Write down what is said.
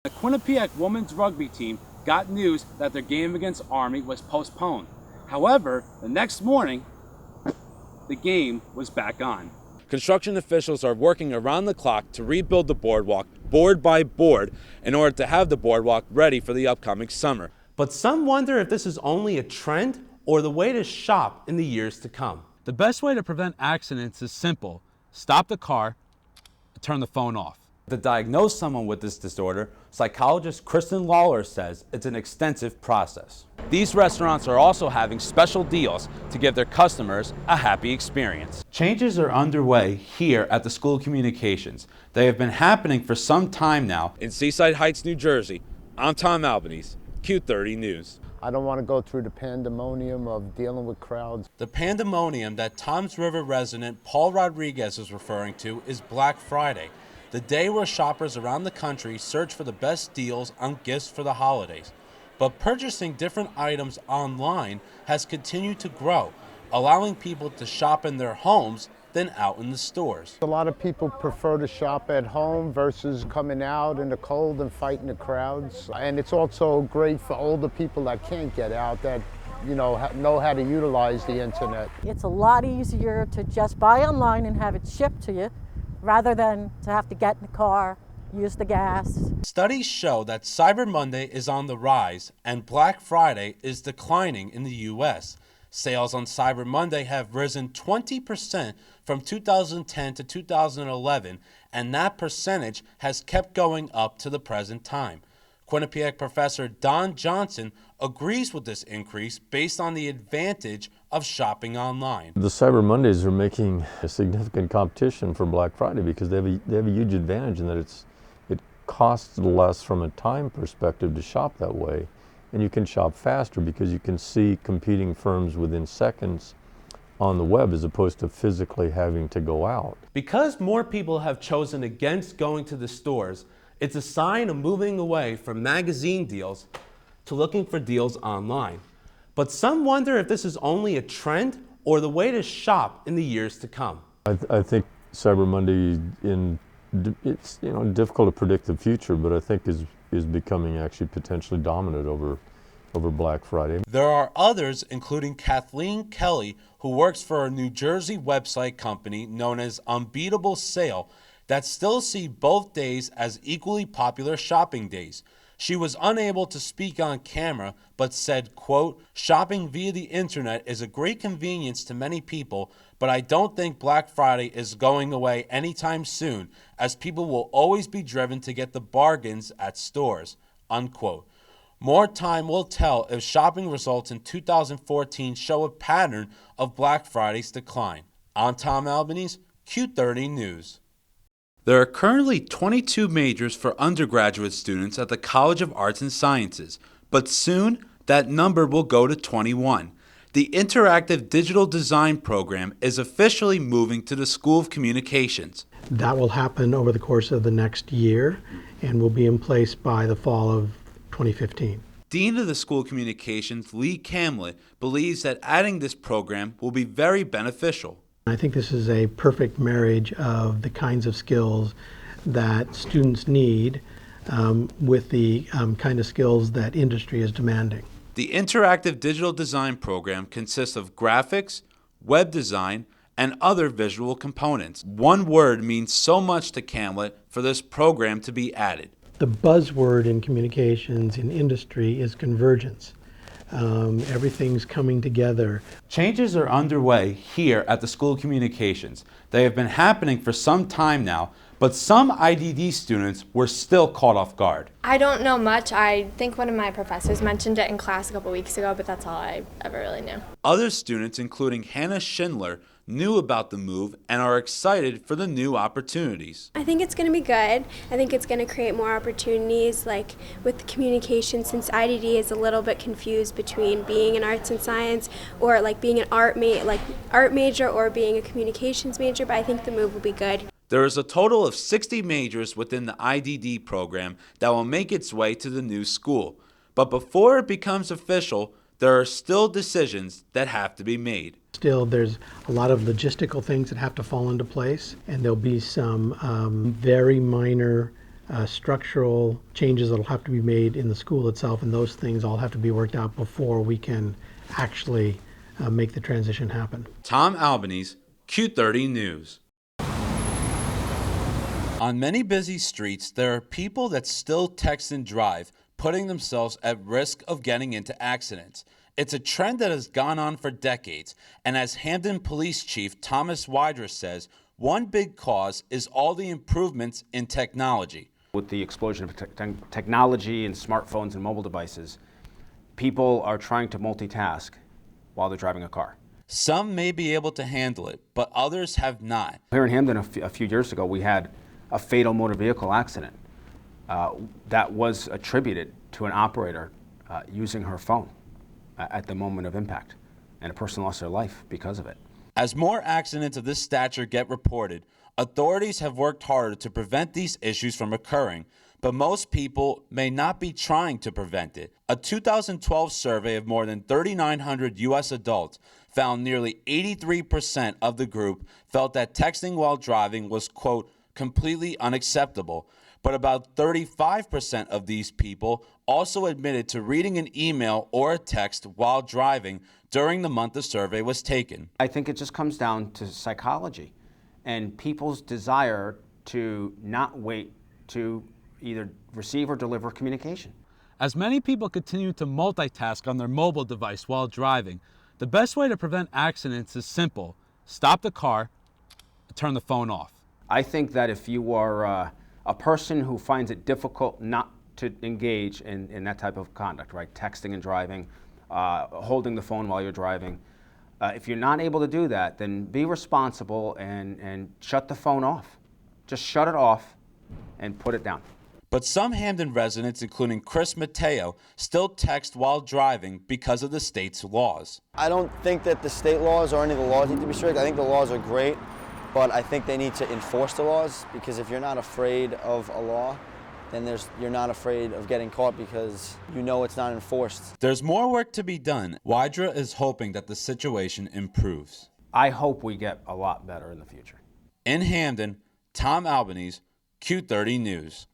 The Quinnipiac women's rugby team got news that their game against Army was postponed. However, the next morning, the game was back on. Construction officials are working around the clock to rebuild the boardwalk board by board in order to have the boardwalk ready for the upcoming summer. But some wonder if this is only a trend or the way to shop in the years to come. The best way to prevent accidents is simple. Stop the car, turn the phone off. To diagnose someone with this disorder, psychologist Kristen Lawler says it's an extensive process. These restaurants are also having special deals to give their customers a happy experience. Changes are underway here at the School of Communications. They have been happening for some time now. In Seaside Heights, New Jersey, I'm Tom Albanese, Q30 News. I don't want to go through the pandemonium of dealing with crowds. The pandemonium that Toms River resident Paul Rodriguez is referring to is Black Friday, the day where shoppers around the country search for the best deals on gifts for the holidays. But purchasing different items online has continued to grow, allowing people to shop in their homes than out in the stores. A lot of people prefer to shop at home versus coming out in the cold and fighting the crowds. And it's also great for older people that can't get out, that know how to utilize the internet. It's a lot easier to just buy online and have it shipped to you rather than to have to get in the car, use the gas. Studies show that Cyber Monday is on the rise and Black Friday is declining in the U.S. Sales on Cyber Monday have risen 20% from 2010 to 2011, and that percentage has kept going up to the present time. Quinnipiac professor Don Johnson agrees with this increase based on the advantage of shopping online. The Cyber Mondays are making a significant competition for Black Friday because they have a huge advantage in that it costs less from a time perspective to shop that way, and you can shop faster because you can see competing firms within seconds on the web as opposed to physically having to go out. Because more people have chosen against going to the stores, it's a sign of moving away from magazine deals to looking for deals online. But some wonder if this is only a trend or the way to shop in the years to come. I think Cyber Monday, it's difficult to predict the future, but I think is becoming actually potentially dominant over Black Friday. There are others, including Kathleen Kelly, who works for a New Jersey website company known as Unbeatable Sale, that still see both days as equally popular shopping days. She was unable to speak on camera, but said, quote, "Shopping via the internet is a great convenience to many people, but I don't think Black Friday is going away anytime soon, as people will always be driven to get the bargains at stores," unquote. More time will tell if shopping results in 2014 show a pattern of Black Friday's decline. I'm Tom Albanese, Q30 News. There are currently 22 majors for undergraduate students at the College of Arts and Sciences, but soon that number will go to 21. The Interactive Digital Design program is officially moving to the School of Communications. That will happen over the course of the next year and will be in place by the fall of 2015. Dean of the School of Communications, Lee Camlett, believes that adding this program will be very beneficial. I think this is a perfect marriage of the kinds of skills that students need with the kind of skills that industry is demanding. The Interactive Digital Design program consists of graphics, web design, and other visual components. One word means so much to Camlett for this program to be added. The buzzword in communications in industry is convergence. Everything's coming together. Changes are underway here at the School of Communications. They have been happening for some time now, but some IDD students were still caught off guard. I don't know much. I think one of my professors mentioned it in class a couple weeks ago, but that's all I ever really knew. Other students, including Hannah Schindler, knew about the move and are excited for the new opportunities. I think it's going to be good. I think it's going to create more opportunities, like with communication, since IDD is a little bit confused between being an arts and science or like being an art major or being a communications major, but I think the move will be good. There is a total of 60 majors within the IDD program that will make its way to the new school. But before it becomes official, there are still decisions that have to be made. Still, there's a lot of logistical things that have to fall into place, and there'll be some very minor structural changes that will have to be made in the school itself, and those things all have to be worked out before we can actually make the transition happen. Tom Albanese, Q30 News. On many busy streets, there are people that still text and drive, putting themselves at risk of getting into accidents. It's a trend that has gone on for decades, and as Hampden Police Chief Thomas Albanese says, one big cause is all the improvements in technology. With the explosion of technology and smartphones and mobile devices, people are trying to multitask while they're driving a car. Some may be able to handle it, but others have not. Here in Hampden a few years ago, we had a fatal motor vehicle accident that was attributed to an operator using her phone at the moment of impact, and a person lost their life because of it. As more accidents of this stature get reported, authorities have worked harder to prevent these issues from occurring, but most people may not be trying to prevent it. A 2012 survey of more than 3,900 U.S. adults found nearly 83% of the group felt that texting while driving was, quote, completely unacceptable. But about 35% of these people also admitted to reading an email or a text while driving during the month the survey was taken. I think it just comes down to psychology and people's desire to not wait to either receive or deliver communication. As many people continue to multitask on their mobile device while driving, the best way to prevent accidents is simple. Stop the car, turn the phone off. I think that if you are a person who finds it difficult not to engage in that type of conduct, right? Texting and driving, holding the phone while you're driving. If you're not able to do that, then be responsible and shut the phone off. Just shut it off and put it down. But some Hampden residents, including Chris Mateo, still text while driving because of the state's laws. I don't think that the state laws or any of the laws need to be strict. I think the laws are great, but I think they need to enforce the laws, because if you're not afraid of a law, then you're not afraid of getting caught because you know it's not enforced. There's more work to be done. Wydra is hoping that the situation improves. I hope we get a lot better in the future. In Hampden, Tom Albanese, Q30 News.